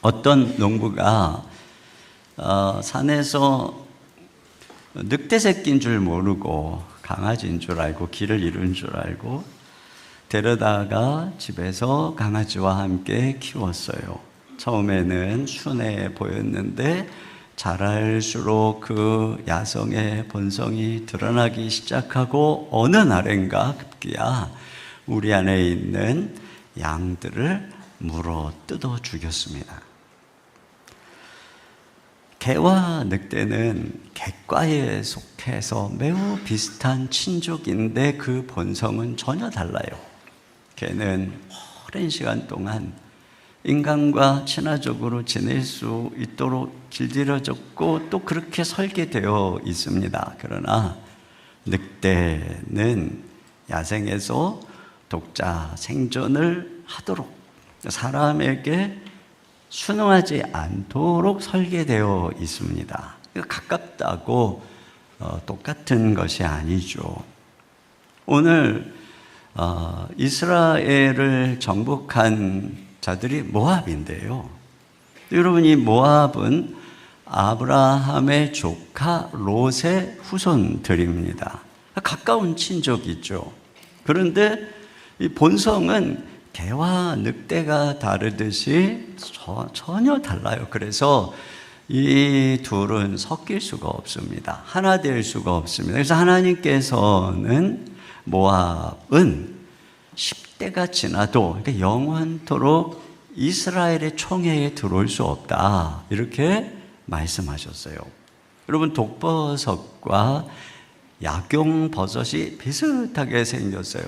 어떤 농부가 산에서 늑대 새끼인 줄 모르고 강아지인 줄 알고 길을 잃은 줄 알고 데려다가 집에서 강아지와 함께 키웠어요. 처음에는 순해 보였는데 자랄수록 그 야성의 본성이 드러나기 시작하고 어느 날인가 급기야 우리 안에 있는 양들을 물어 뜯어 죽였습니다. 개와 늑대는 객과에 속해서 매우 비슷한 친족인데 그 본성은 전혀 달라요. 개는 오랜 시간 동안 인간과 친화적으로 지낼 수 있도록 길들여졌고 또 그렇게 설계되어 있습니다. 그러나 늑대는 야생에서 독자 생존을 하도록 사람에게 순응하지 않도록 설계되어 있습니다. 가깝다고 똑같은 것이 아니죠. 오늘 이스라엘을 정복한 자들이 모압인데요. 여러분, 이 모압은 아브라함의 조카 롯의 후손들입니다. 가까운 친족이죠. 그런데 이 본성은 개와 늑대가 다르듯이 전혀 달라요. 그래서 이 둘은 섞일 수가 없습니다. 하나 될 수가 없습니다. 그래서 하나님께서는 모압은 10대가 지나도 영원토록 이스라엘의 총회에 들어올 수 없다, 이렇게 말씀하셨어요. 여러분, 독버섯과 약용버섯이 비슷하게 생겼어요.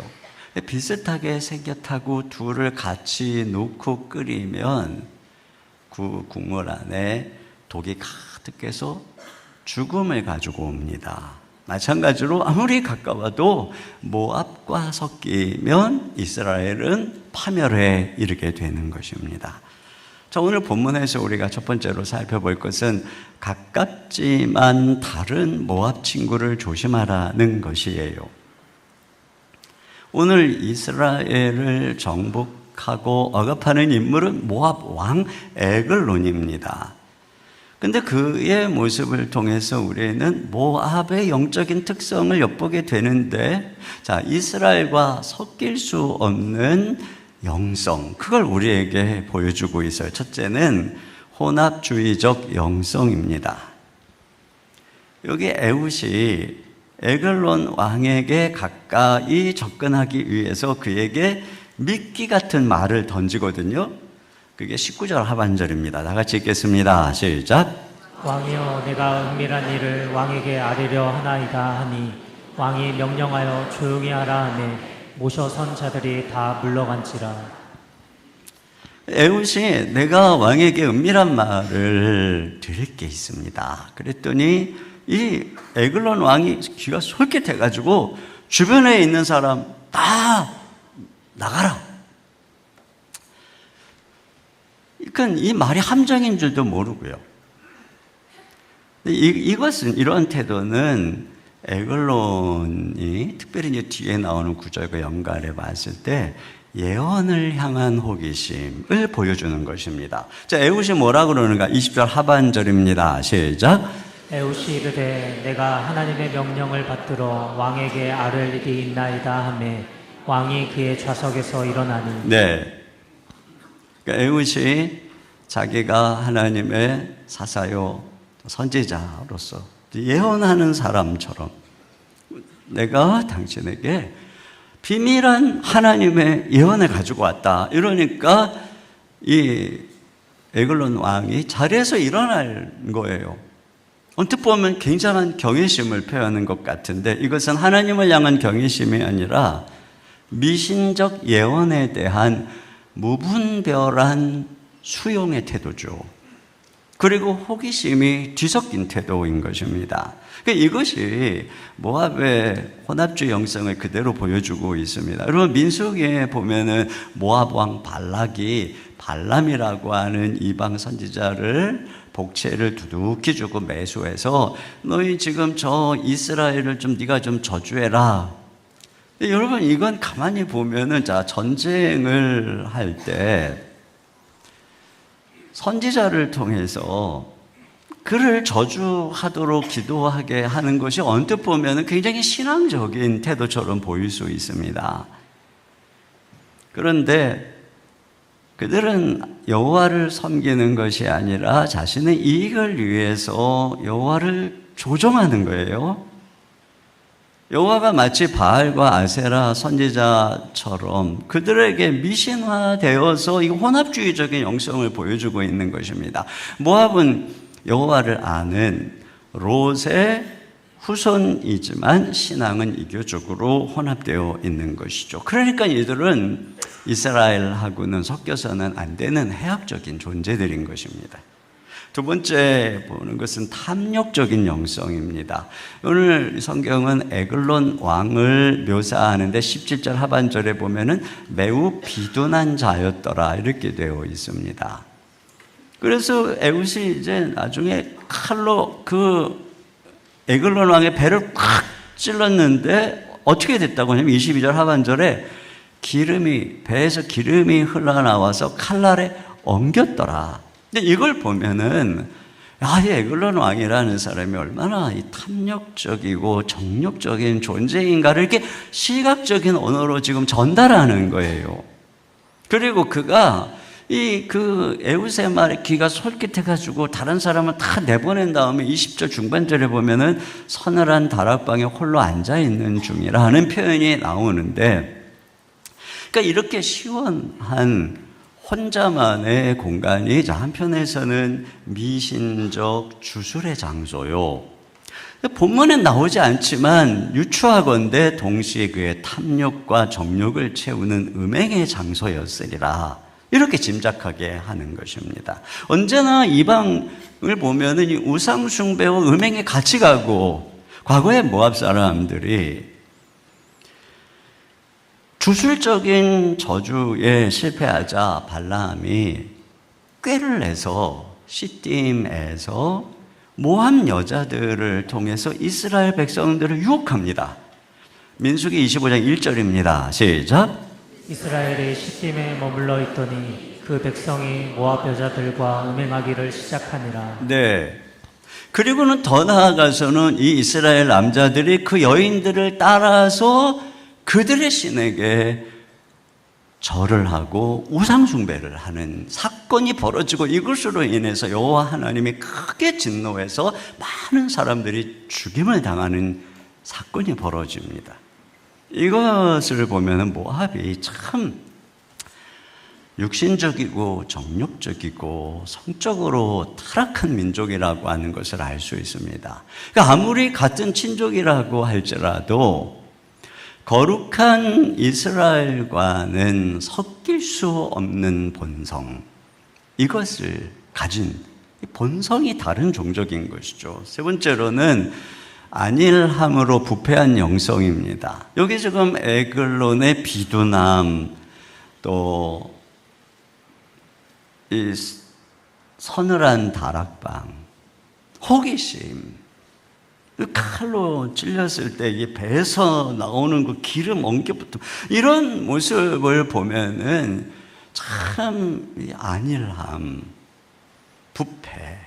비슷하게 생겼다고 둘을 같이 넣고 끓이면 그 국물 안에 독이 가득해서 죽음을 가지고 옵니다. 마찬가지로 아무리 가까워도 모압과 섞이면 이스라엘은 파멸에 이르게 되는 것입니다. 자, 오늘 본문에서 우리가 첫 번째로 살펴볼 것은 가깝지만 다른 모압 친구를 조심하라는 것이에요. 오늘 이스라엘을 정복하고 억압하는 인물은 모압 왕 에글론입니다. 근데 그의 모습을 통해서 우리는 모압의 영적인 특성을 엿보게 되는데, 자, 이스라엘과 섞일 수 없는 영성, 그걸 우리에게 보여주고 있어요. 첫째는 혼합주의적 영성입니다. 여기 에훗이 에글론 왕에게 가까이 접근하기 위해서 그에게 미끼 같은 말을 던지거든요. 그게 19절 하반절입니다. 다 같이 읽겠습니다. 시작. 왕이여, 내가 은밀한 일을 왕에게 아뢰려 하나이다 하니 왕이 명령하여 조용히 하라 하매 모셔 선 자들이 다 물러간지라. 에훗이 내가 왕에게 은밀한 말을 드릴 게 있습니다. 그랬더니 이 에글론 왕이 귀가 솔깃해가지고 주변에 있는 사람 다 나가라. 그러니까 이 말이 함정인 줄도 모르고요. 이런 태도는 에글론이 특별히 이제 뒤에 나오는 구절과 연관해 봤을 때 예언을 향한 호기심을 보여주는 것입니다. 자, 에훗이 뭐라 그러는가? 20절 하반절입니다. 시작. 에훗이 이르되 내가 하나님의 명령을 받들어 왕에게 아뢰 일이 있나이다 하매 왕이 그의 좌석에서 일어나니. 네. 그러니까 에훗이 자기가 하나님의 사사요 선지자로서 예언하는 사람처럼 내가 당신에게 비밀한 하나님의 예언을 가지고 왔다. 이러니까 이 에글론 왕이 자리에서 일어날 거예요. 언뜻 보면 굉장한 경외심을 표하는 것 같은데 이것은 하나님을 향한 경외심이 아니라 미신적 예언에 대한 무분별한 수용의 태도죠. 그리고 호기심이 뒤섞인 태도인 것입니다. 이것이 모압의 혼합주의 영성을 그대로 보여주고 있습니다. 여러분, 민수기에 보면은 모압 왕 발락이 발람이라고 하는 이방 선지자를 복채를 두둑히 주고 매수해서 너희 지금 저 이스라엘을 좀 네가 좀 저주해라. 여러분, 이건 가만히 보면은 자, 전쟁을 할 때 선지자를 통해서 그를 저주하도록 기도하게 하는 것이 언뜻 보면 굉장히 신앙적인 태도처럼 보일 수 있습니다. 그런데 그들은 여호와를 섬기는 것이 아니라 자신의 이익을 위해서 여호와를 조종하는 거예요. 여호와가 마치 바알과 아세라 선지자처럼 그들에게 미신화되어서 이 혼합주의적인 영성을 보여주고 있는 것입니다. 모압은 여호와를 아는 롯의 후손이지만 신앙은 이교적으로 혼합되어 있는 것이죠. 그러니까 이들은 이스라엘하고는 섞여서는 안 되는 해악적인 존재들인 것입니다. 두 번째 보는 것은 탐욕적인 영성입니다. 오늘 성경은 에글론 왕을 묘사하는데 17절 하반절에 보면은 매우 비둔한 자였더라 이렇게 되어 있습니다. 그래서 에훗이 이제 나중에 칼로 그 에글론 왕의 배를 콱 찔렀는데 어떻게 됐다고 하냐면 22절 하반절에 배에서 기름이 흘러나와서 칼날에 엉겼더라. 근데 이걸 보면은 이 에글론 왕이라는 사람이 얼마나 이 탐욕적이고 정욕적인 존재인가를 이렇게 시각적인 언어로 지금 전달하는 거예요. 그리고 그가 그 에훗의 말에 귀가 솔깃해가지고 다른 사람을 다 내보낸 다음에 20절 중반절에 보면은 서늘한 다락방에 홀로 앉아있는 중이라 하는 표현이 나오는데, 그러니까 이렇게 시원한 혼자만의 공간이 한편에서는 미신적 주술의 장소요. 본문엔 나오지 않지만 유추하건대 동시에 그의 탐욕과 정욕을 채우는 음행의 장소였으리라. 이렇게 짐작하게 하는 것입니다. 언제나 이방을 보면은 이 우상숭배와 음행이 같이 가고, 과거의 모압 사람들이 주술적인 저주에 실패하자 발람이 꾀를 내서 시딤에서 모압 여자들을 통해서 이스라엘 백성들을 유혹합니다. 민수기 25장 1절입니다. 시작. 이스라엘이 시딤에 머물러 있더니 그 백성이 모압 여자들과 음행하기를 시작하니라. 네. 그리고는 더 나아가서는 이 이스라엘 남자들이 그 여인들을 따라서 그들의 신에게 절을 하고 우상숭배를 하는 사건이 벌어지고, 이것으로 인해서 여호와 하나님이 크게 진노해서 많은 사람들이 죽임을 당하는 사건이 벌어집니다. 이것을 보면 모압이 참 육신적이고 정욕적이고 성적으로 타락한 민족이라고 하는 것을 알 수 있습니다. 그러니까 아무리 같은 친족이라고 할지라도 거룩한 이스라엘과는 섞일 수 없는 본성, 이것을 가진 본성이 다른 종족인 것이죠. 세 번째로는 안일함으로 부패한 영성입니다. 여기 지금 에글론의 비둔함, 또 이 서늘한 다락방, 호기심, 칼로 찔렸을 때 이 배에서 나오는 그 기름 엉겨붙은 이런 모습을 보면은 참 안일함, 부패.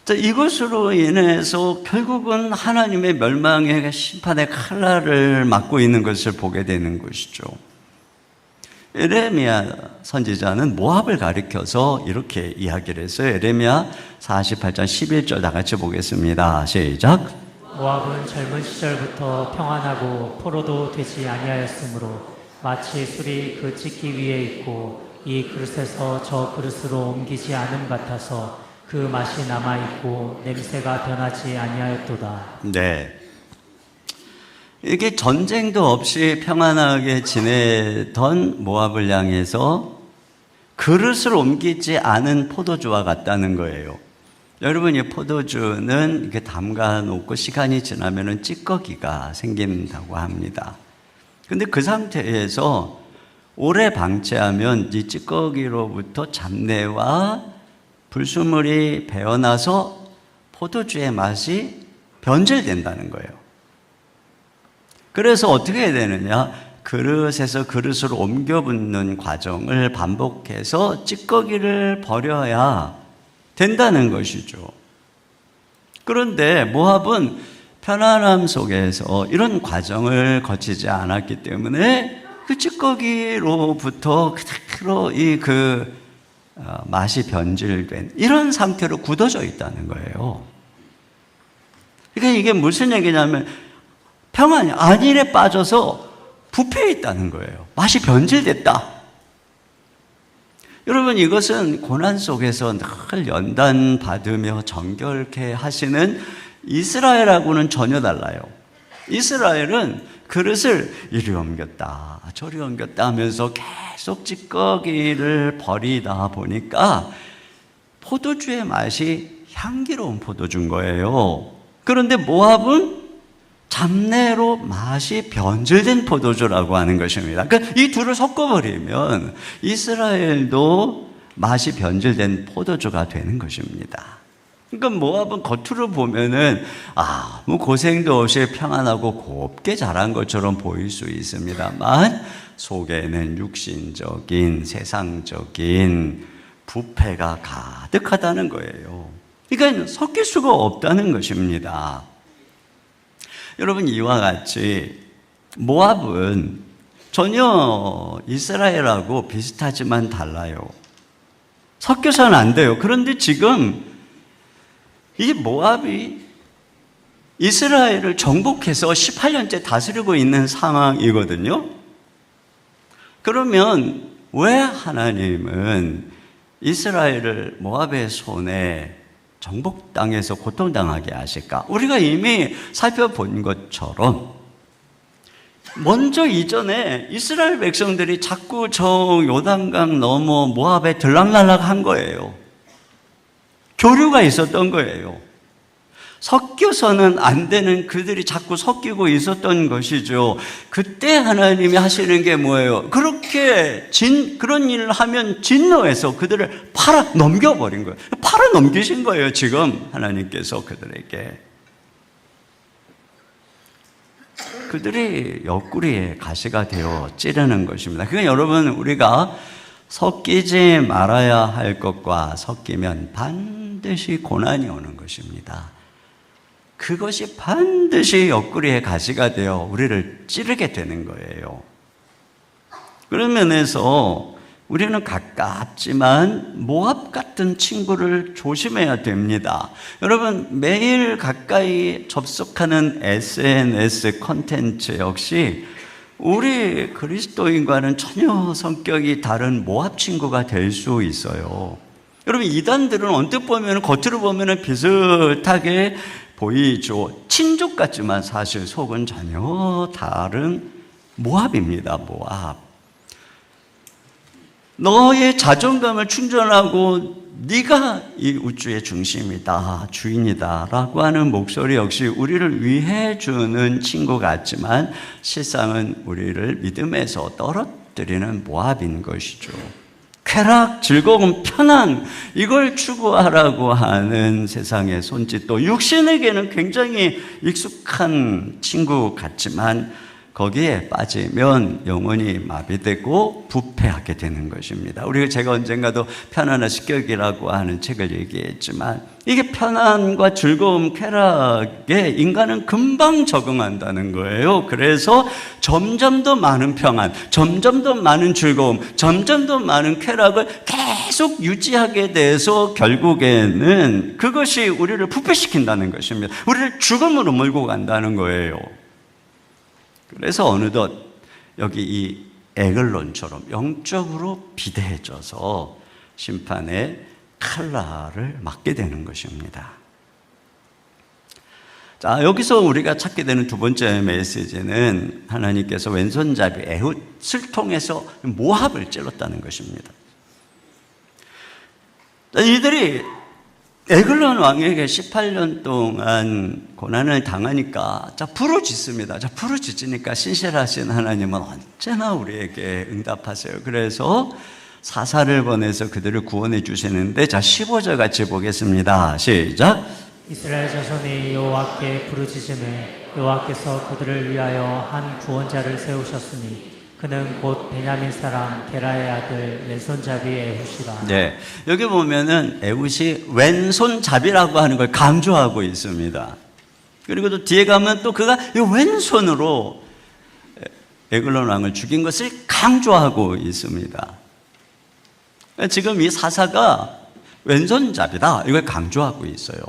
자, 이것으로 인해서 결국은 하나님의 멸망의 심판의 칼날을 맞고 있는 것을 보게 되는 것이죠. 에레미야 선지자는 모압을 가리켜서 이렇게 이야기를 했어요. 에레미야 48장 11절 다 같이 보겠습니다. 시작. 모압은 젊은 시절부터 평안하고 포로도 되지 아니하였으므로 마치 술이 그 찢기 위에 있고 이 그릇에서 저 그릇으로 옮기지 않음 같아서 그 맛이 남아있고 냄새가 변하지 아니하였도다. 네. 이게 전쟁도 없이 평안하게 지내던 모압을 향해서 그릇을 옮기지 않은 포도주와 같다는 거예요. 여러분, 이 포도주는 이렇게 담가 놓고 시간이 지나면은 찌꺼기가 생긴다고 합니다. 근데 그 상태에서 오래 방치하면 이 찌꺼기로부터 잡내와 불순물이 배어나서 포도주의 맛이 변질된다는 거예요. 그래서 어떻게 해야 되느냐? 그릇에서 그릇으로 옮겨 붓는 과정을 반복해서 찌꺼기를 버려야 된다는 것이죠. 그런데 모압은 편안함 속에서 이런 과정을 거치지 않았기 때문에 그 찌꺼기로부터 그대로 맛이 변질된 이런 상태로 굳어져 있다는 거예요. 그러니까 이게 무슨 얘기냐면 평안이 안일에 빠져서 부패해 있다는 거예요. 맛이 변질됐다. 여러분, 이것은 고난 속에서 늘 연단받으며 정결케 하시는 이스라엘하고는 전혀 달라요. 이스라엘은 그릇을 이리 옮겼다 저리 옮겼다 하면서 계속 찌꺼기를 버리다 보니까 포도주의 맛이 향기로운 포도주인 거예요. 그런데 모압은 잡내로 맛이 변질된 포도주라고 하는 것입니다. 그러니까 이 둘을 섞어버리면 이스라엘도 맛이 변질된 포도주가 되는 것입니다. 그러니까 모압은 겉으로 보면은 아무 고생도 없이 평안하고 곱게 자란 것처럼 보일 수 있습니다만 속에는 육신적인 세상적인 부패가 가득하다는 거예요. 그러니까 섞일 수가 없다는 것입니다. 여러분, 이와 같이 모압은 전혀 이스라엘하고 비슷하지만 달라요. 섞여서는 안 돼요. 그런데 지금 이 모압이 이스라엘을 정복해서 18년째 다스리고 있는 상황이거든요. 그러면 왜 하나님은 이스라엘을 모압의 손에 정복당해서 고통당하게 하실까? 우리가 이미 살펴본 것처럼 먼저 이전에 이스라엘 백성들이 자꾸 저 요단강 넘어 모압에 들락날락 한 거예요. 교류가 있었던 거예요. 섞여서는 안 되는 그들이 자꾸 섞이고 있었던 것이죠. 그때 하나님이 하시는 게 뭐예요? 그런 일을 하면 진노해서 그들을 팔아 넘겨버린 거예요. 팔아 넘기신 거예요, 지금 하나님께서 그들에게. 그들이 옆구리에 가시가 되어 찌르는 것입니다. 그러니까 여러분, 우리가 섞이지 말아야 할 것과 섞이면 반드시 고난이 오는 것입니다. 그것이 반드시 옆구리에 가시가 되어 우리를 찌르게 되는 거예요. 그런 면에서 우리는 가깝지만 모압 같은 친구를 조심해야 됩니다. 여러분, 매일 가까이 접속하는 SNS 콘텐츠 역시 우리 그리스도인과는 전혀 성격이 다른 모압 친구가 될 수 있어요. 여러분, 이단들은 언뜻 보면, 겉으로 보면 비슷하게 보이죠. 친족 같지만 사실 속은 전혀 다른 모압입니다. 모압. 너의 자존감을 충전하고 네가 이 우주의 중심이다, 주인이다 라고 하는 목소리 역시 우리를 위해 주는 친구 같지만 실상은 우리를 믿음에서 떨어뜨리는 모압인 것이죠. 쾌락, 즐거움, 편안, 이걸 추구하라고 하는 세상의 손짓도 육신에게는 굉장히 익숙한 친구 같지만 거기에 빠지면 영혼이 마비되고 부패하게 되는 것입니다. 제가 언젠가도 편안한 식격이라고 하는 책을 얘기했지만 이게 편안과 즐거움, 쾌락에 인간은 금방 적응한다는 거예요. 그래서 점점 더 많은 평안, 점점 더 많은 즐거움, 점점 더 많은 쾌락을 계속 유지하게 돼서 결국에는 그것이 우리를 부패시킨다는 것입니다. 우리를 죽음으로 몰고 간다는 거예요. 그래서 어느덧 여기 이 에글론처럼 영적으로 비대해져서 심판의 칼날을 맞게 되는 것입니다. 자, 여기서 우리가 찾게 되는 두 번째 메시지는 하나님께서 왼손잡이 에훗을 통해서 모압을 찔렀다는 것입니다. 자, 이들이 에글론 왕에게 18년 동안 고난을 당하니까 부르짖습니다. 부르짖으니까 신실하신 하나님은 언제나 우리에게 응답하세요. 그래서 사사를 보내서 그들을 구원해 주시는데 15절 같이 보겠습니다. 시작. 이스라엘 자손이 여호와께 부르짖음에 여호와께서 그들을 위하여 한 구원자를 세우셨으니 그는 곧 베냐민 사람 게라의 아들 왼손잡이 에훗이라. 네, 여기 보면은 에훗이 왼손잡이라고 하는 걸 강조하고 있습니다. 그리고 또 뒤에 가면 또 그가 이 왼손으로 에글론 왕을 죽인 것을 강조하고 있습니다. 지금 이 사사가 왼손잡이다 이걸 강조하고 있어요.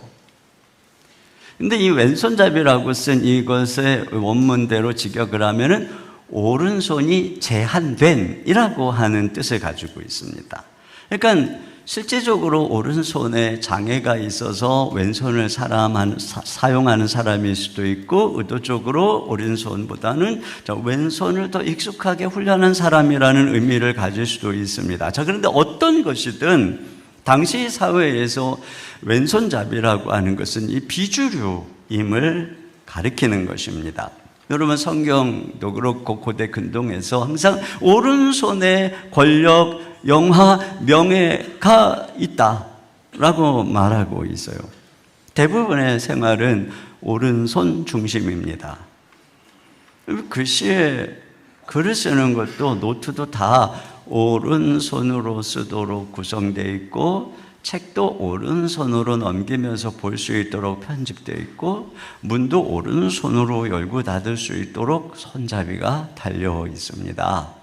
근데 이 왼손잡이라고 쓴 이것의 원문대로 직역을 하면은 오른손이 제한된이라고 하는 뜻을 가지고 있습니다. 그러니까 실제적으로 오른손에 장애가 있어서 왼손을 사용하는 사람일 수도 있고, 의도적으로 오른손보다는 왼손을 더 익숙하게 훈련한 사람이라는 의미를 가질 수도 있습니다. 자, 그런데 어떤 것이든 당시 사회에서 왼손잡이라고 하는 것은 이 비주류임을 가리키는 것입니다. 여러분 성경도 그렇고 고대 근동에서 항상 오른손에 권력, 영화, 명예가 있다라고 말하고 있어요. 대부분의 생활은 오른손 중심입니다. 글씨에 글을 쓰는 것도 노트도 다 오른손으로 쓰도록 구성되어 있고, 책도 오른손으로 넘기면서 볼 수 있도록 편집되어 있고, 문도 오른손으로 열고 닫을 수 있도록 손잡이가 달려 있습니다.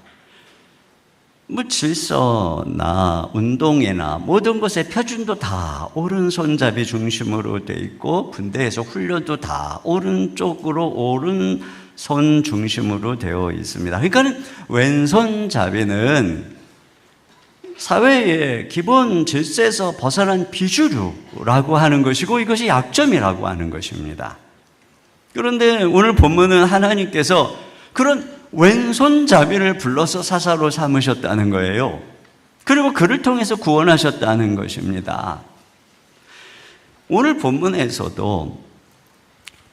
뭐 질서나 운동이나 모든 것의 표준도 다 오른손잡이 중심으로 되어 있고, 군대에서 훈련도 다 오른쪽으로 오른손 중심으로 되어 있습니다. 그러니까 왼손잡이는 사회의 기본 질서에서 벗어난 비주류라고 하는 것이고, 이것이 약점이라고 하는 것입니다. 그런데 오늘 본문은 하나님께서 그런 왼손잡이를 불러서 사사로 삼으셨다는 거예요. 그리고 그를 통해서 구원하셨다는 것입니다. 오늘 본문에서도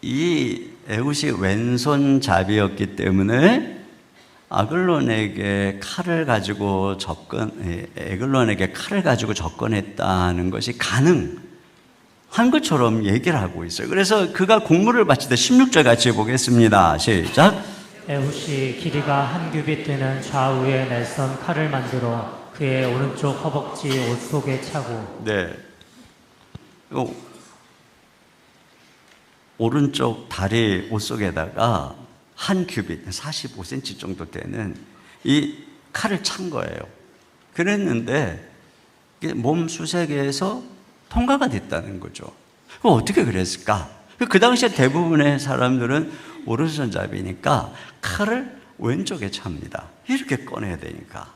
이 에훗이 왼손잡이였기 때문에 에글론에게 칼을 가지고 접근했다는 것이 가능한 것처럼 얘기를 하고 있어요. 그래서 그가 공물을 바칠 때 16절 같이 보겠습니다. 시작. 에훗이 길이가 한 규빗 되는 좌우에 nel선 칼을 만들어 그의 오른쪽 허벅지 옷 속에 차고. 네. 오른쪽 다리 옷 속에다가 한 규빗, 45cm 정도 되는 이 칼을 찬 거예요. 그랬는데 몸 수색에서 통과가 됐다는 거죠. 그럼 어떻게 그랬을까? 그 당시에 대부분의 사람들은 오른손잡이니까 칼을 왼쪽에 찹니다. 이렇게 꺼내야 되니까.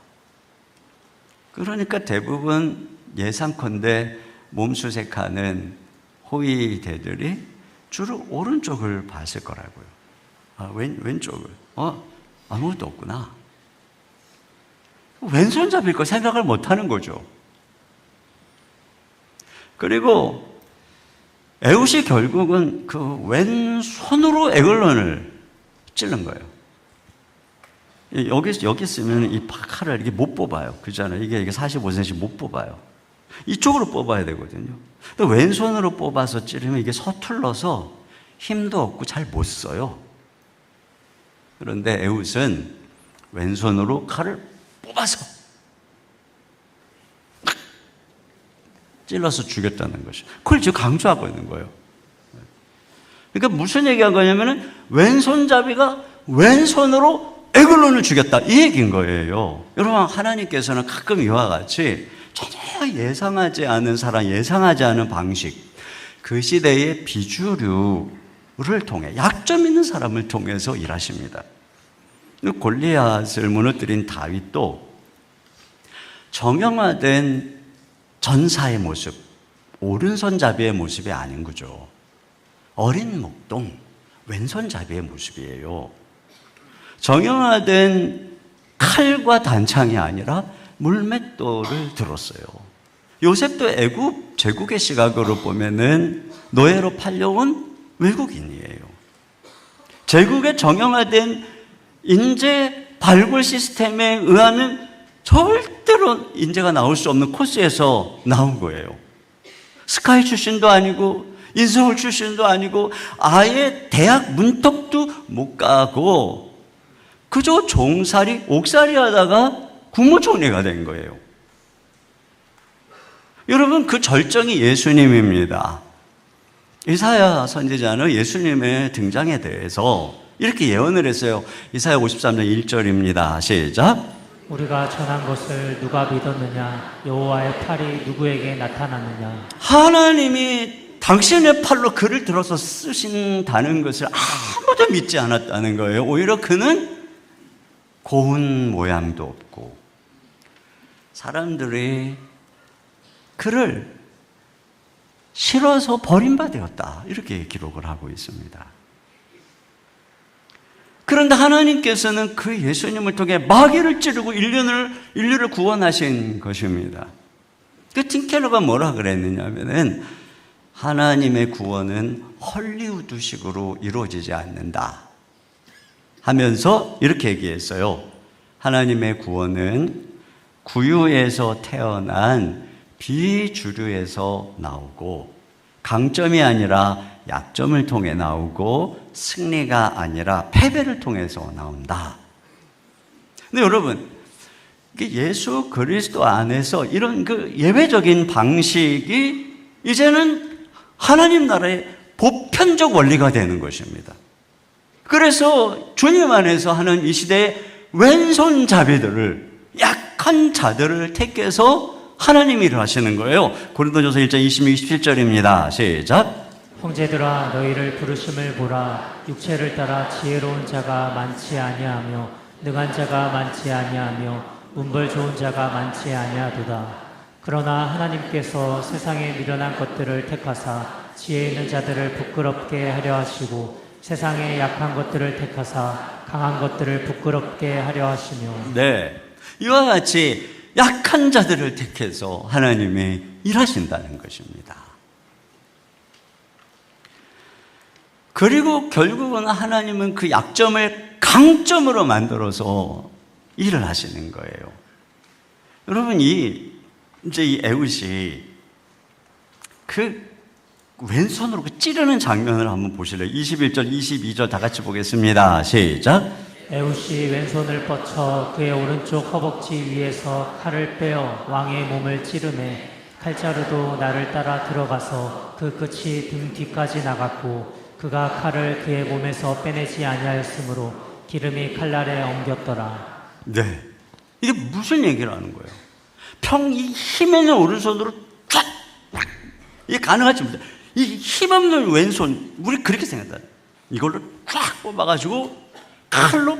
그러니까 대부분 예상컨대 몸 수색하는 호위대들이 주로 오른쪽을 봤을 거라고요. 왼쪽을. 아무것도 없구나. 왼손잡이일 거 생각을 못 하는 거죠. 그리고 에훗이 결국은 그 왼손으로 에글론을 찌른 거예요. 여기 쓰면 이 칼을 이렇게 못 뽑아요. 그잖아요. 이게 45cm 못 뽑아요. 이쪽으로 뽑아야 되거든요. 근데 왼손으로 뽑아서 찌르면 이게 서툴러서 힘도 없고 잘 못 써요. 그런데 에훗은 왼손으로 칼을 뽑아서 찔러서 죽였다는 것이죠. 그걸 지금 강조하고 있는 거예요. 그러니까 무슨 얘기한 거냐면은 왼손잡이가 왼손으로 에글론을 죽였다 이 얘기인 거예요. 여러분 하나님께서는 가끔 이와 같이 전혀 예상하지 않은 사람, 예상하지 않은 방식, 그 시대의 비주류를 통해 약점 있는 사람을 통해서 일하십니다. 골리앗을 무너뜨린 다윗도 정형화된 전사의 모습, 오른손잡이의 모습이 아닌 거죠. 어린 목동, 왼손잡이의 모습이에요. 정형화된 칼과 단창이 아니라 물맷돌을 들었어요. 요셉도 애굽 제국의 시각으로 보면은 노예로 팔려온 외국인이에요. 제국의 정형화된 인재 발굴 시스템에 의하면 절대로 인재가 나올 수 없는 코스에서 나온 거예요. 스카이 출신도 아니고 인서울 출신도 아니고 아예 대학 문턱도 못 가고 그저 종살이, 옥살이 하다가 국무총리가 된 거예요. 여러분, 그 절정이 예수님입니다. 이사야 선지자는 예수님의 등장에 대해서 이렇게 예언을 했어요. 이사야 53장 1절입니다. 시작. 우리가 전한 것을 누가 믿었느냐? 여호와의 팔이 누구에게 나타났느냐? 하나님이 당신의 팔로 글을 들어서 쓰신다는 것을 아무도 믿지 않았다는 거예요. 오히려 그는 고운 모양도 없고 사람들이 그를 싫어서 버림받았다, 이렇게 기록을 하고 있습니다. 그런데 하나님께서는 그 예수님을 통해 마귀를 찌르고 인류를 구원하신 것입니다. 그 팀켈러가 뭐라 그랬느냐면은 하나님의 구원은 헐리우드식으로 이루어지지 않는다 하면서 이렇게 얘기했어요. 하나님의 구원은 구유에서 태어난 비주류에서 나오고 강점이 아니라 약점을 통해 나오고 승리가 아니라 패배를 통해서 나온다. 근데 여러분, 예수 그리스도 안에서 이런 그 예외적인 방식이 이제는 하나님 나라의 보편적 원리가 되는 것입니다. 그래서 주님 안에서 하는 이 시대의 왼손잡이들을, 약한 자들을 택해서 하나님이 일하시는 거예요. 고린도전서 1장 26, 27절입니다. 시작. 형제들아, 너희를 부르심을 보라. 육체를 따라 지혜로운 자가 많지 아니하며 능한 자가 많지 아니하며 문벌 좋은 자가 많지 아니하도다. 그러나 하나님께서 세상에 미련한 것들을 택하사 지혜 있는 자들을 부끄럽게 하려 하시고 세상에 약한 것들을 택하사 강한 것들을 부끄럽게 하려 하시며. 네, 이와 같이 약한 자들을 택해서 하나님이 일하신다는 것입니다. 그리고 결국은 하나님은 그 약점을 강점으로 만들어서 일을 하시는 거예요. 여러분, 이 에훗이 그 왼손으로 찌르는 장면을 한번 보실래요? 21절, 22절 다 같이 보겠습니다. 시작. 에훗이 왼손을 뻗쳐 그의 오른쪽 허벅지 위에서 칼을 빼어 왕의 몸을 찌르매 칼자루도 나를 따라 들어가서 그 끝이 등 뒤까지 나갔고 그가 칼을 그의 몸에서 빼내지 아니하였으므로 기름이 칼날에 엉겼더라. 네, 이게 무슨 얘기를 하는 거예요? 이 힘 있는 오른손으로 쫙, 이게 가능하지 못해. 이 힘없는 왼손, 우리 그렇게 생각한다. 이걸로 쫙 뽑아가지고 칼로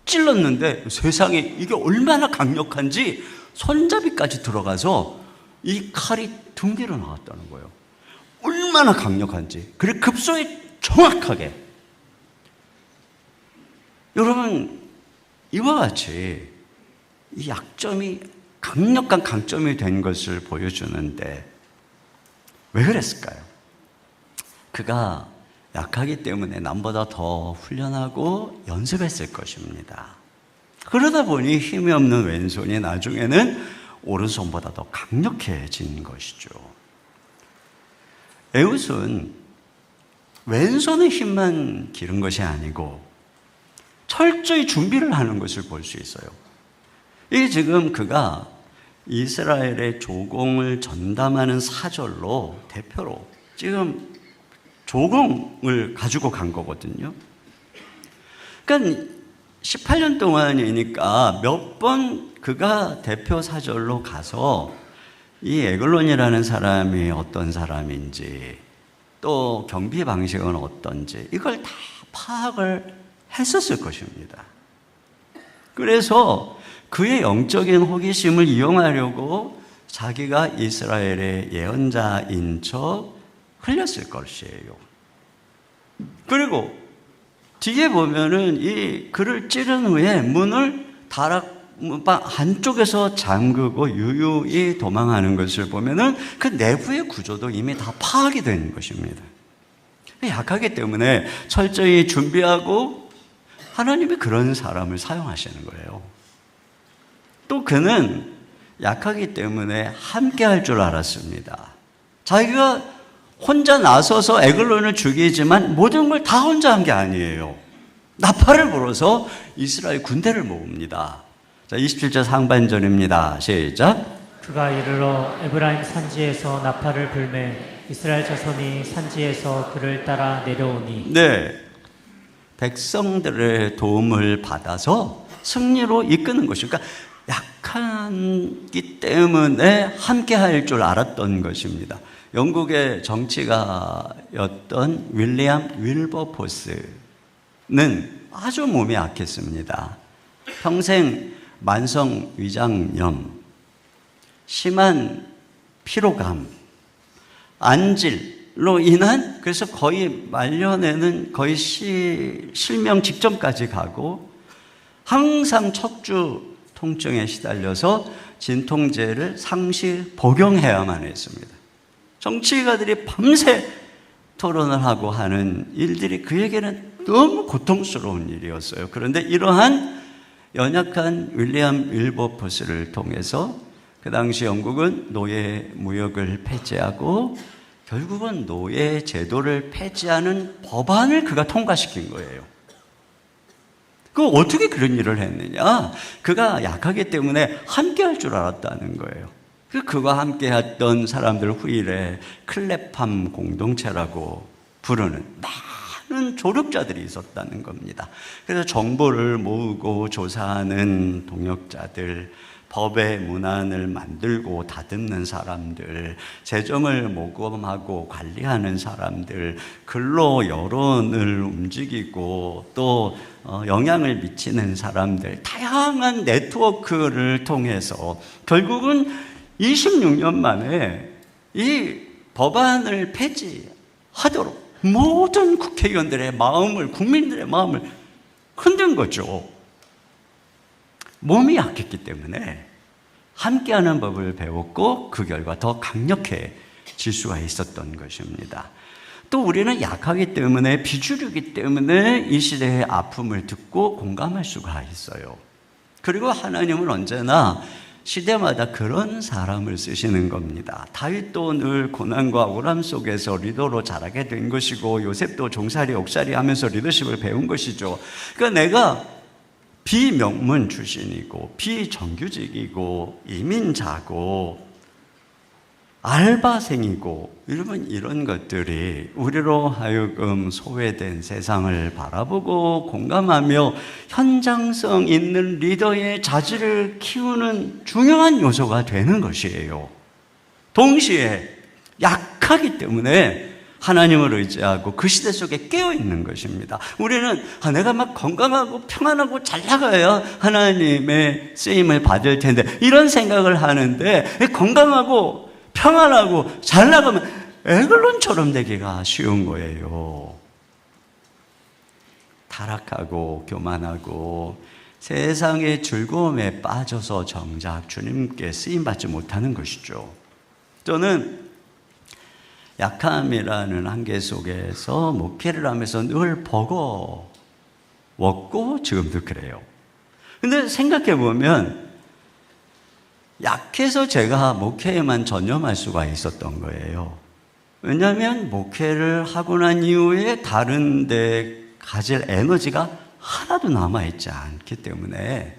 찔렀는데 세상에 이게 얼마나 강력한지 손잡이까지 들어가서 이 칼이 등 뒤로 나왔다는 거예요. 얼마나 강력한지. 그리고 급소에 정확하게. 여러분, 이와 같이 이 약점이 강력한 강점이 된 것을 보여주는데 왜 그랬을까요? 그가 약하기 때문에 남보다 더 훈련하고 연습했을 것입니다. 그러다 보니 힘이 없는 왼손이 나중에는 오른손보다 더 강력해진 것이죠. 에훗은 왼손의 힘만 기른 것이 아니고 철저히 준비를 하는 것을 볼 수 있어요. 이게 지금 그가 이스라엘의 조공을 전담하는 사절로, 대표로 지금 조공을 가지고 간 거거든요. 그러니까 18년 동안이니까 몇 번 그가 대표 사절로 가서 이 에글론이라는 사람이 어떤 사람인지 또 경비 방식은 어떤지 이걸 다 파악을 했었을 것입니다. 그래서 그의 영적인 호기심을 이용하려고 자기가 이스라엘의 예언자인 척 흘렸을 것이에요. 그리고 뒤에 보면은 이 그를 찌른 후에 문을 다락방 한쪽에서 잠그고 유유히 도망하는 것을 보면은 그 내부의 구조도 이미 다 파악이 된 것입니다. 약하기 때문에 철저히 준비하고 하나님이 그런 사람을 사용하시는 거예요. 또 그는 약하기 때문에 함께 할 줄 알았습니다. 자기가 혼자 나서서 에글론을 죽이지만 모든 걸 다 혼자 한 게 아니에요. 나팔을 불어서 이스라엘 군대를 모읍니다. 자, 27절 상반절입니다. 시작. 그가 이르러 에브라임 산지에서 나팔을 불매 이스라엘 자손이 산지에서 그를 따라 내려오니. 네, 백성들의 도움을 받아서 승리로 이끄는 것이죠. 그러니까 약하기 때문에 함께할 줄 알았던 것입니다. 영국의 정치가였던 윌리엄 윌버포스는 아주 몸이 약했습니다. 평생 만성 위장염, 심한 피로감, 안질로 인한, 그래서 거의 말년에는 거의 실명 직전까지 가고 항상 척추 통증에 시달려서 진통제를 상시 복용해야만 했습니다. 정치가들이 밤새 토론을 하고 하는 일들이 그에게는 너무 고통스러운 일이었어요. 그런데 이러한 연약한 윌리엄 윌버포스를 통해서 그 당시 영국은 노예 무역을 폐지하고 결국은 노예 제도를 폐지하는 법안을 그가 통과시킨 거예요. 그 어떻게 그런 일을 했느냐? 그가 약하기 때문에 함께 할 줄 알았다는 거예요. 그와 함께 했던 사람들 후일에 클랩함 공동체라고 부르는 많은 조력자들이 있었다는 겁니다. 그래서 정보를 모으고 조사하는 동역자들, 법의 문안을 만들고 다듬는 사람들, 재정을 모금하고 관리하는 사람들, 글로 여론을 움직이고 또 영향을 미치는 사람들, 다양한 네트워크를 통해서 결국은 26년 만에 이 법안을 폐지하도록 모든 국회의원들의 마음을, 국민들의 마음을 흔든 거죠. 몸이 약했기 때문에 함께하는 법을 배웠고 그 결과 더 강력해질 수가 있었던 것입니다. 또 우리는 약하기 때문에, 비주류이기 때문에 이 시대의 아픔을 듣고 공감할 수가 있어요. 그리고 하나님은 언제나 시대마다 그런 사람을 쓰시는 겁니다. 다윗도 늘 고난과 우람 속에서 리더로 자라게 된 것이고 요셉도 종살이 옥살이 하면서 리더십을 배운 것이죠. 그러니까 내가 비명문 출신이고 비정규직이고 이민자고 알바생이고 이런 것들이 우리로 하여금 소외된 세상을 바라보고 공감하며 현장성 있는 리더의 자질을 키우는 중요한 요소가 되는 것이에요. 동시에 약하기 때문에 하나님을 의지하고 그 시대 속에 깨어있는 것입니다. 우리는 내가 막 건강하고 평안하고 잘 나가야 하나님의 쓰임을 받을 텐데 이런 생각을 하는데, 건강하고 평안하고 잘 나가면 에글론처럼 되기가 쉬운 거예요. 타락하고 교만하고 세상의 즐거움에 빠져서 정작 주님께 쓰임받지 못하는 것이죠. 저는 약함이라는 한계 속에서 목회를 하면서 늘 버거웠고 지금도 그래요. 근데 생각해 보면 약해서 제가 목회에만 전념할 수가 있었던 거예요. 왜냐하면 목회를 하고 난 이후에 다른 데 가질 에너지가 하나도 남아있지 않기 때문에,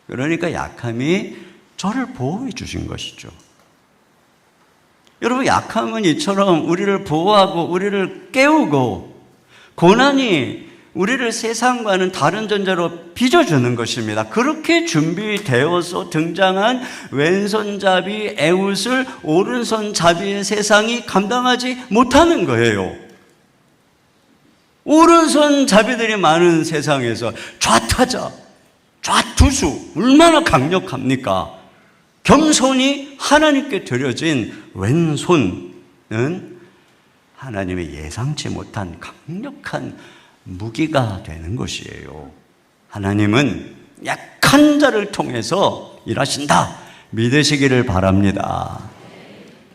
그러니까 약함이 저를 보호해 주신 것이죠. 여러분, 약함은 이처럼 우리를 보호하고 우리를 깨우고 고난이 우리를 세상과는 다른 존재로 빚어주는 것입니다. 그렇게 준비되어서 등장한 왼손잡이 에웃을 오른손잡이의 세상이 감당하지 못하는 거예요. 오른손잡이들이 많은 세상에서 좌타자, 좌투수 얼마나 강력합니까? 겸손이 하나님께 드려진 왼손은 하나님의 예상치 못한 강력한 무기가 되는 것이에요. 하나님은 약한 자를 통해서 일하신다 믿으시기를 바랍니다.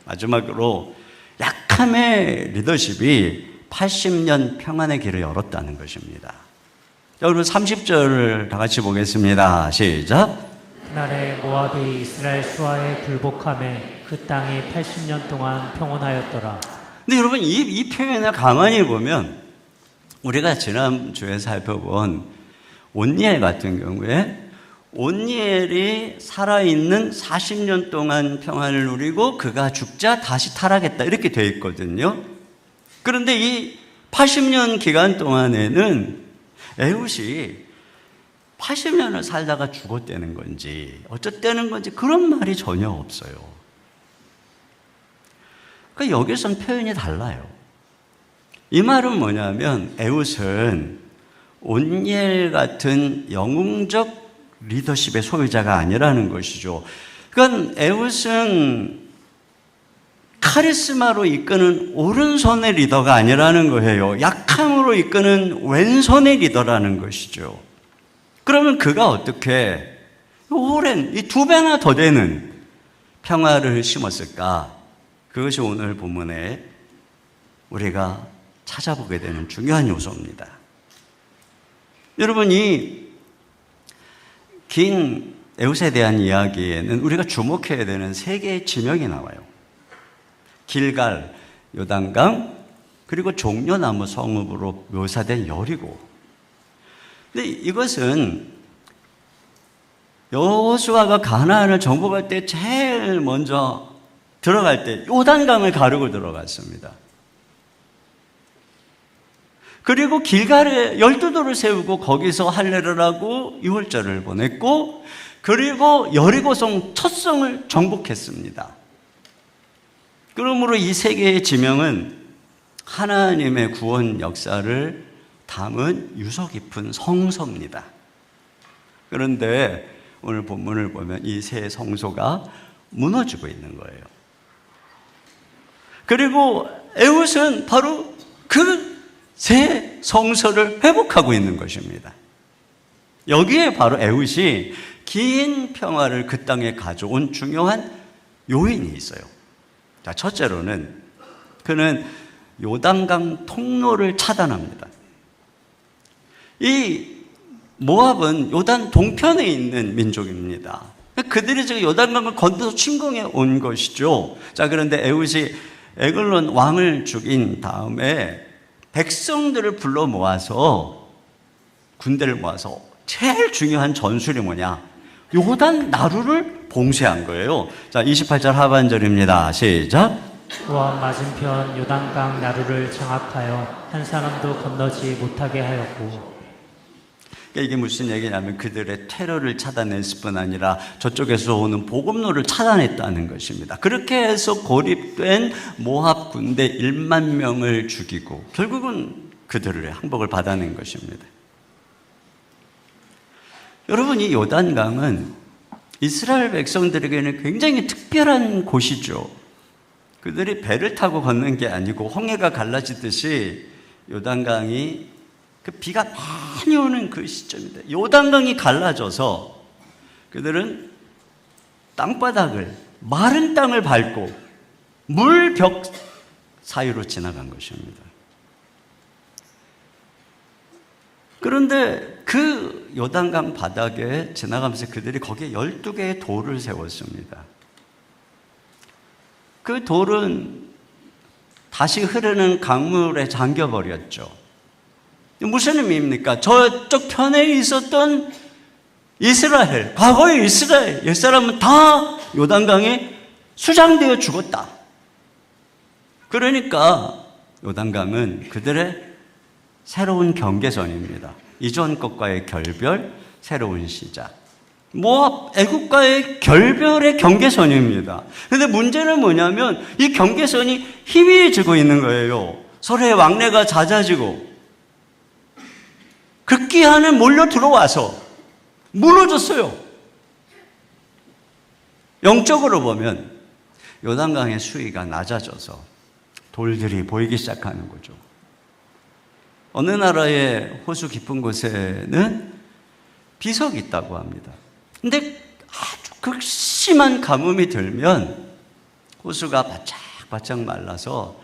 마지막으로 약함의 리더십이 80년 평안의 길을 열었다는 것입니다. 여러분 30절을 다 같이 보겠습니다. 시작. 그날에 모압이 이스라엘 수하에 굴복함에 그 땅이 80년 동안 평온하였더라. 근데 여러분 이 표현을 가만히 보면 우리가 지난주에 살펴본 온니엘 같은 경우에 온니엘이 살아있는 40년 동안 평안을 누리고 그가 죽자 다시 타락했다 이렇게 되어 있거든요. 그런데 이 80년 기간 동안에는 에훗이 80년을 살다가 죽었다는 건지 어쩌다는 건지 그런 말이 전혀 없어요. 그러니까 여기서는 표현이 달라요. 이 말은 뭐냐면 에훗은 온니엘 같은 영웅적 리더십의 소유자가 아니라는 것이죠. 그러니까 에훗은 카리스마로 이끄는 오른손의 리더가 아니라는 거예요. 약함으로 이끄는 왼손의 리더라는 것이죠. 그러면 그가 어떻게 오랜 이 2배나 더 되는 평화를 심었을까? 그것이 오늘 본문에 우리가 찾아보게 되는 중요한 요소입니다. 여러분, 이 긴 에훗에 대한 이야기에는 우리가 주목해야 되는 3개의 지명이 나와요. 길갈, 요단강, 그리고 종려나무 성읍으로 묘사된 여리고. 근데 이것은 여호수아가 가나안을 정복할 때 제일 먼저 들어갈 때 요단강을 가르고 들어갔습니다. 그리고 길갈에 12돌을 세우고 거기서 할례를 하고 유월절을 보냈고, 그리고 여리고성 첫 성을 정복했습니다. 그러므로 이 3개의 지명은 하나님의 구원 역사를 담은 유서 깊은 성소입니다. 그런데 오늘 본문을 보면 이 3 성소가 무너지고 있는 거예요. 그리고 에훗은 바로 그 3 성소를 회복하고 있는 것입니다. 여기에 바로 에훗이 긴 평화를 그 땅에 가져온 중요한 요인이 있어요. 자, 첫째로는 그는 요단강 통로를 차단합니다. 이 모압은 요단 동편에 있는 민족입니다. 그들이 지금 요단강을 건너서 침공해 온 것이죠. 자, 그런데 에훗이 에글론 왕을 죽인 다음에 백성들을 불러 모아서 군대를 모아서 제일 중요한 전술이 뭐냐? 요단 나루를 봉쇄한 거예요. 자, 28절 하반절입니다. 시작. 모압 맞은편 요단강 나루를 장악하여 한 사람도 건너지 못하게 하였고. 이게 무슨 얘기냐면 그들의 테러를 차단했을 뿐 아니라 저쪽에서 오는 보급로를 차단했다는 것입니다. 그렇게 해서 고립된 모압 군대 1만 명을 죽이고 결국은 그들을 항복을 받아낸 것입니다. 여러분, 이 요단강은 이스라엘 백성들에게는 굉장히 특별한 곳이죠. 그들이 배를 타고 걷는 게 아니고 홍해가 갈라지듯이 요단강이 그 비가 많이 오는 그 시점입니다. 요단강이 갈라져서 그들은 땅바닥을, 마른 땅을 밟고 물벽 사이로 지나간 것입니다. 그런데 그 요단강 바닥에 지나가면서 그들이 거기에 12개의 돌을 세웠습니다. 그 돌은 다시 흐르는 강물에 잠겨버렸죠. 무슨 의미입니까? 저쪽 편에 있었던 이스라엘, 과거의 이스라엘, 옛사람은 다 요단강에 수장되어 죽었다. 그러니까 요단강은 그들의 새로운 경계선입니다. 이전 것과의 결별, 새로운 시작. 모압, 애국과의 결별의 경계선입니다. 그런데 문제는 뭐냐면 이 경계선이 희미해지고 있는 거예요. 서로의 왕래가 잦아지고 극기한을 몰려 들어와서 무너졌어요. 영적으로 보면 요단강의 수위가 낮아져서 돌들이 보이기 시작하는 거죠. 어느 나라의 호수 깊은 곳에는 비석이 있다고 합니다. 근데 아주 극심한 가뭄이 들면 호수가 바짝바짝 말라서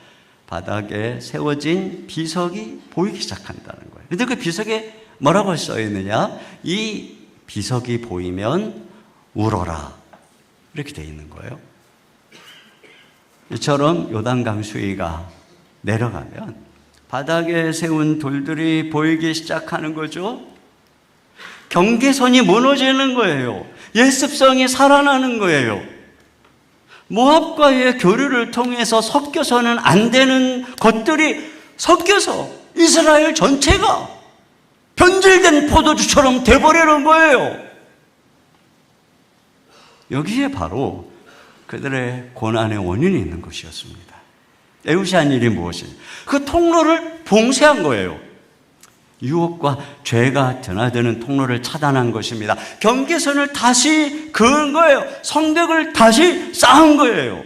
바닥에 세워진 비석이 보이기 시작한다는 거예요. 그런데 그 비석에 뭐라고 써 있느냐? 이 비석이 보이면 울어라. 이렇게 되어 있는 거예요. 이처럼 요단강 수위가 내려가면 바닥에 세운 돌들이 보이기 시작하는 거죠. 경계선이 무너지는 거예요. 예습성이 살아나는 거예요. 모압과의 교류를 통해서 섞여서는 안 되는 것들이 섞여서 이스라엘 전체가 변질된 포도주처럼 돼버리는 거예요. 여기에 바로 그들의 고난의 원인이 있는 것이었습니다. 에우시한 일이 무엇이냐? 그 통로를 봉쇄한 거예요. 유혹과 죄가 드나드는 통로를 차단한 것입니다. 경계선을 다시 그은 거예요. 성벽을 다시 쌓은 거예요.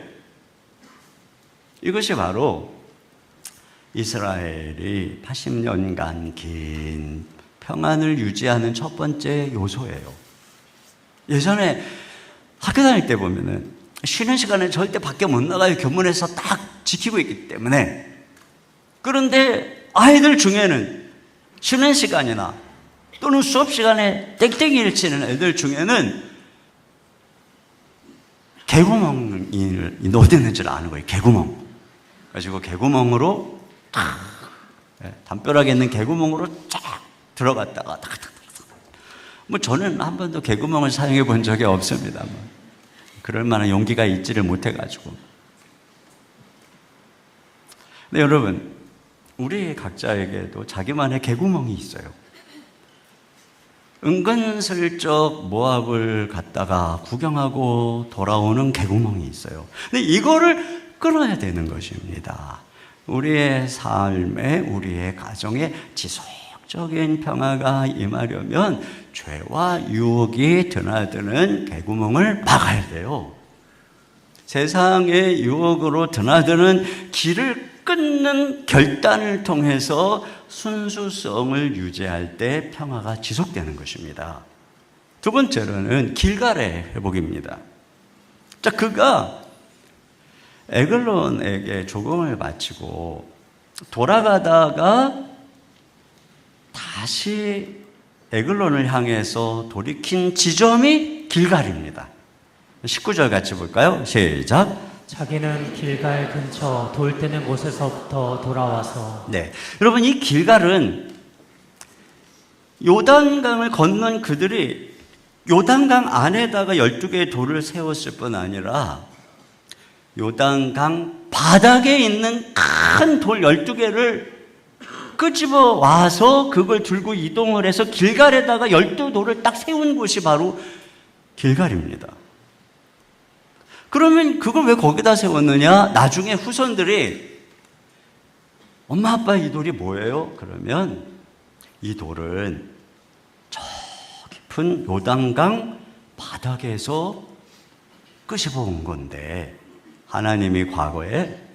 이것이 바로 이스라엘이 80년간 긴 평안을 유지하는 첫 번째 요소예요. 예전에 학교 다닐 때 보면은 쉬는 시간에 절대 밖에 못 나가요. 교문에서 딱 지키고 있기 때문에. 그런데 아이들 중에는 쉬는 시간이나 또는 수업 시간에 땡땡이를 치는 애들 중에는 개구멍이 어디 있는 줄 아는 거예요. 개구멍. 가지고 개구멍으로 탁, 담벼락에 있는 개구멍으로 쫙 들어갔다가 탁탁탁. 뭐 저는 한 번도 개구멍을 사용해 본 적이 없습니다만 그럴 만한 용기가 있지를 못해가지고. 근데 여러분, 우리 각자에게도 자기만의 개구멍이 있어요. 은근슬쩍 모압을 갔다가 구경하고 돌아오는 개구멍이 있어요. 근데 이거를 끊어야 되는 것입니다. 우리의 삶에, 우리의 가정에 지속적인 평화가 임하려면 죄와 유혹이 드나드는 개구멍을 막아야 돼요. 세상의 유혹으로 드나드는 길을 끊는 결단을 통해서 순수성을 유지할 때 평화가 지속되는 것입니다. 두 번째로는 길갈의 회복입니다. 자, 그가 에글론에게 조공을 바치고 돌아가다가 다시 에글론을 향해서 돌이킨 지점이 길갈입니다. 19절 같이 볼까요? 시작. 자기는 길갈 근처 돌 뜨는 곳에서부터 돌아와서. 네, 여러분, 이 길갈은 요단강을 건넌 그들이 요단강 안에다가 12개의 돌을 세웠을 뿐 아니라 요단강 바닥에 있는 큰 돌 12개를 끄집어 와서 그걸 들고 이동을 해서 길갈에다가 12돌을 딱 세운 곳이 바로 길갈입니다. 그러면 그걸 왜 거기다 세웠느냐? 나중에 후손들이 엄마 아빠 이 돌이 뭐예요? 그러면 이 돌은 저 깊은 요단강 바닥에서 끄집어 온 건데 하나님이 과거에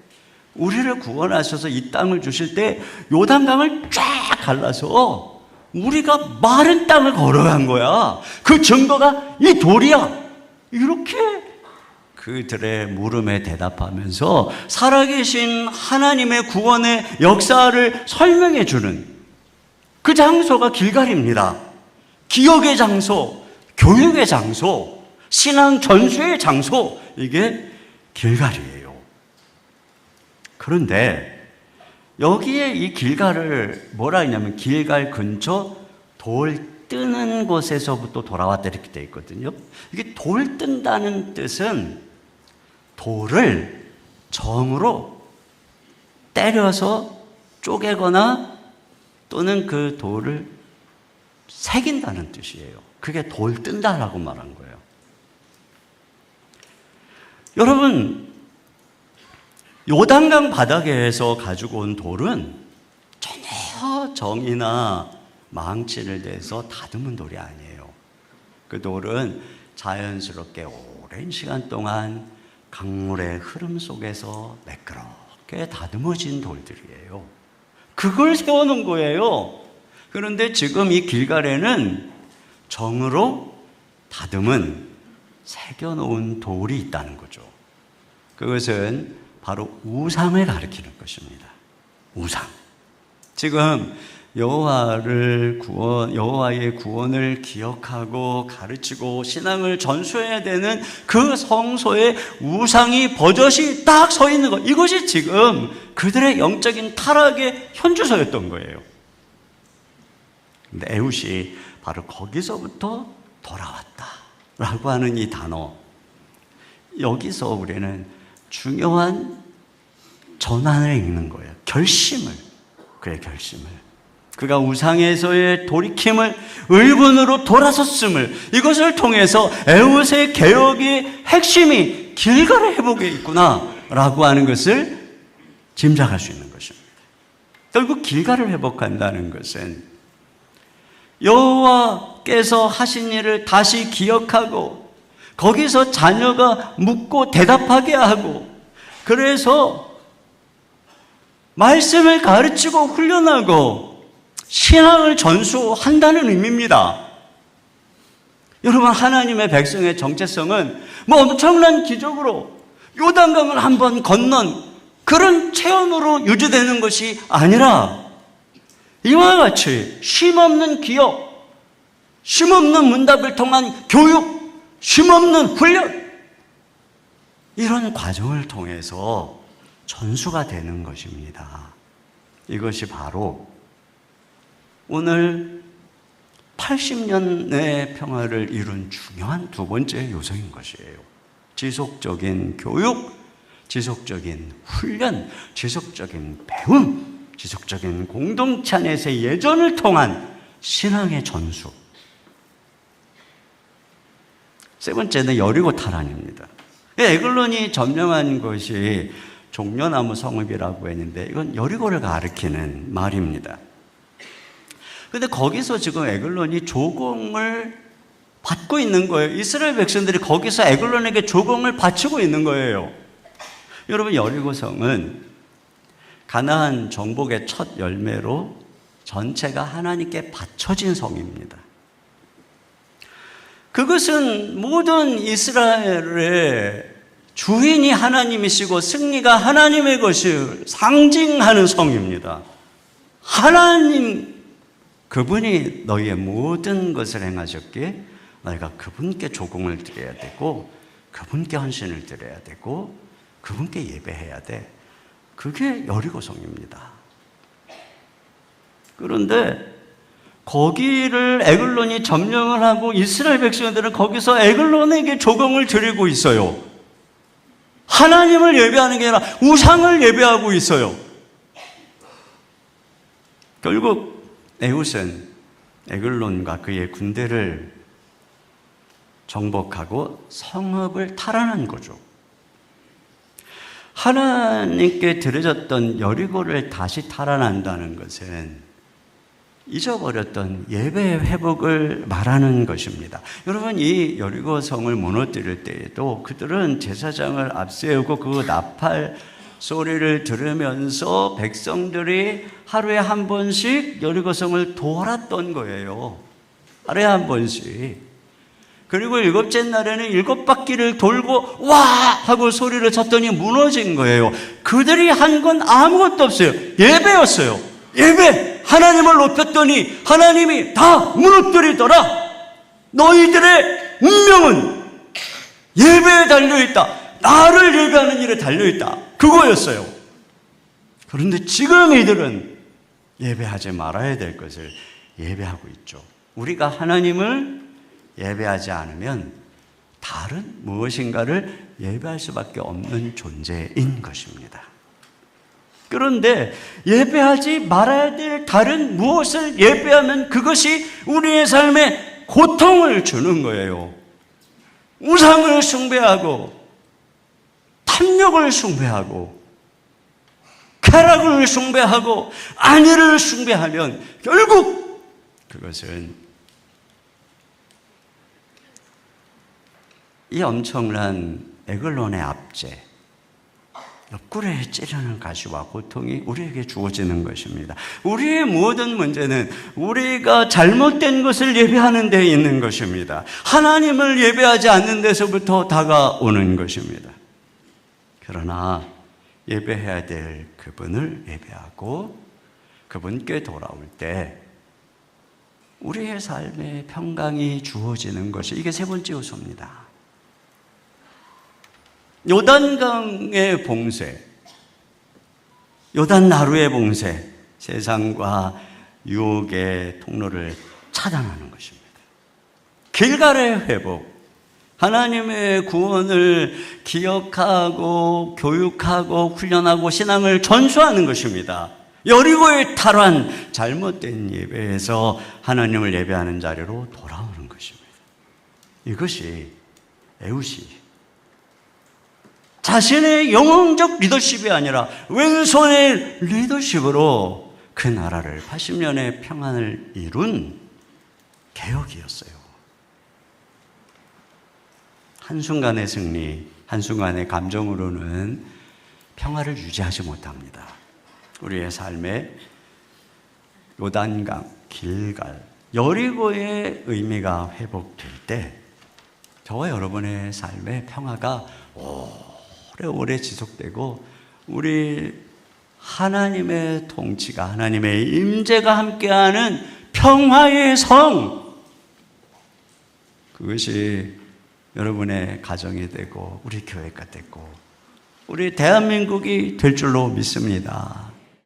우리를 구원하셔서 이 땅을 주실 때 요단강을 쫙 갈라서 우리가 마른 땅을 걸어간 거야. 그 증거가 이 돌이야. 이렇게 그들의 물음에 대답하면서 살아계신 하나님의 구원의 역사를 설명해 주는 그 장소가 길갈입니다. 기억의 장소, 교육의 장소, 신앙 전수의 장소, 이게 길갈이에요. 그런데 여기에 이 길갈을 뭐라 했냐면 길갈 근처 돌 뜨는 곳에서부터 돌아왔다 이렇게 되어 있거든요. 이게 돌 뜬다는 뜻은 돌을 정으로 때려서 쪼개거나 또는 그 돌을 새긴다는 뜻이에요. 그게 돌 뜬다라고 말한 거예요. 여러분, 요단강 바닥에서 가지고 온 돌은 전혀 정이나 망치를 대서 다듬은 돌이 아니에요. 그 돌은 자연스럽게 오랜 시간 동안 강물의 흐름 속에서 매끄럽게 다듬어진 돌들이에요. 그걸 세워놓은 거예요. 그런데 지금 이 길갈에는 정으로 다듬은 새겨놓은 돌이 있다는 거죠. 그것은 바로 우상을 가리키는 것입니다. 우상. 지금 여호와의 구원을 기억하고 가르치고 신앙을 전수해야 되는 그 성소에 우상이 버젓이 딱 서 있는 것, 이것이 지금 그들의 영적인 타락의 현주소였던 거예요. 근데 에훗이 바로 거기서부터 돌아왔다라고 하는 이 단어, 여기서 우리는 중요한 전환을 읽는 거예요. 결심을. 그의 결심을. 그가 우상에서의 돌이킴을, 의분으로 돌아섰음을, 이것을 통해서 에훗의 개혁의 핵심이 길가의 회복에 있구나라고 하는 것을 짐작할 수 있는 것입니다. 결국 길가를 회복한다는 것은 여호와께서 하신 일을 다시 기억하고 거기서 자녀가 묻고 대답하게 하고, 그래서 말씀을 가르치고 훈련하고 신앙을 전수한다는 의미입니다. 여러분, 하나님의 백성의 정체성은 엄청난 기적으로 요단강을 한번 건넌 그런 체험으로 유지되는 것이 아니라 이와 같이 쉼없는 기억, 쉼없는 문답을 통한 교육, 쉼없는 훈련, 이런 과정을 통해서 전수가 되는 것입니다. 이것이 바로 오늘 80년의 평화를 이룬 중요한 두 번째 요소인 것이에요. 지속적인 교육, 지속적인 훈련, 지속적인 배움, 지속적인 공동체 안에서의 예전을 통한 신앙의 전수. 세 번째는 여리고 탈환입니다. 에글론이 점령한 것이 종려나무 성읍이라고 했는데 이건 여리고를 가리키는 말입니다. 그런데 거기서 지금 에글론이 조공을 받고 있는 거예요. 이스라엘 백성들이 거기서 에글론에게 조공을 바치고 있는 거예요. 여러분, 여리고성은 가나안 정복의 첫 열매로 전체가 하나님께 바쳐진 성입니다. 그것은 모든 이스라엘의 주인이 하나님이시고 승리가 하나님의 것을 상징하는 성입니다. 하나님, 그분이 너희의 모든 것을 행하셨기에 너희가 그분께 조공을 드려야 되고 그분께 헌신을 드려야 되고 그분께 예배해야 돼. 그게 여리고성입니다. 그런데 거기를 에글론이 점령을 하고 이스라엘 백성들은 거기서 에글론에게 조공을 드리고 있어요. 하나님을 예배하는 게 아니라 우상을 예배하고 있어요. 결국 에훗은 에글론과 그의 군대를 정복하고 성읍을 탈환한 거죠. 하나님께 드려졌던 여리고를 다시 탈환한다는 것은 잊어버렸던 예배의 회복을 말하는 것입니다. 여러분, 이 여리고 성을 무너뜨릴 때에도 그들은 제사장을 앞세우고 그 나팔 소리를 들으면서 백성들이 하루에 한 번씩 여리고 성을 돌았던 거예요. 하루에 한 번씩. 그리고 일곱째 날에는 7바퀴를 돌고 와! 하고 소리를 쳤더니 무너진 거예요. 그들이 한 건 아무것도 없어요. 예배였어요. 예배! 하나님을 높였더니 하나님이 다 무너뜨리더라. 너희들의 운명은 예배에 달려있다. 나를 예배하는 일에 달려있다. 그거였어요. 그런데 지금 이들은 예배하지 말아야 될 것을 예배하고 있죠. 우리가 하나님을 예배하지 않으면 다른 무엇인가를 예배할 수밖에 없는 존재인 것입니다. 그런데 예배하지 말아야 될 다른 무엇을 예배하면 그것이 우리의 삶에 고통을 주는 거예요. 우상을 숭배하고 탐욕을 숭배하고 쾌락을 숭배하고 안위를 숭배하면 결국 그것은 이 엄청난 에글론의 압제, 옆구리에 찌르는 가시와 고통이 우리에게 주어지는 것입니다. 우리의 모든 문제는 우리가 잘못된 것을 예배하는 데 있는 것입니다. 하나님을 예배하지 않는 데서부터 다가오는 것입니다. 그러나 예배해야 될 그분을 예배하고 그분께 돌아올 때 우리의 삶에 평강이 주어지는 것이 이게 세 번째 요소입니다. 요단강의 봉쇄, 요단 나루의 봉쇄, 세상과 유혹의 통로를 차단하는 것입니다. 길갈의 회복, 하나님의 구원을 기억하고 교육하고 훈련하고 신앙을 전수하는 것입니다. 여리고의 탈환, 잘못된 예배에서 하나님을 예배하는 자리로 돌아오는 것입니다. 이것이 에웃이 자신의 영웅적 리더십이 아니라 왼손의 리더십으로 그 나라를 80년의 평안을 이룬 개혁이었어요. 한순간의 승리, 한순간의 감정으로는 평화를 유지하지 못합니다. 우리의 삶에 요단강, 길갈, 여리고의 의미가 회복될 때 저와 여러분의 삶의 평화가 오래오래 지속되고 우리 하나님의 통치가, 하나님의 임재가 함께하는 평화의 성, 그것이 여러분의 가정이 되고 우리 교회가 되고 우리 대한민국이 될 줄로 믿습니다.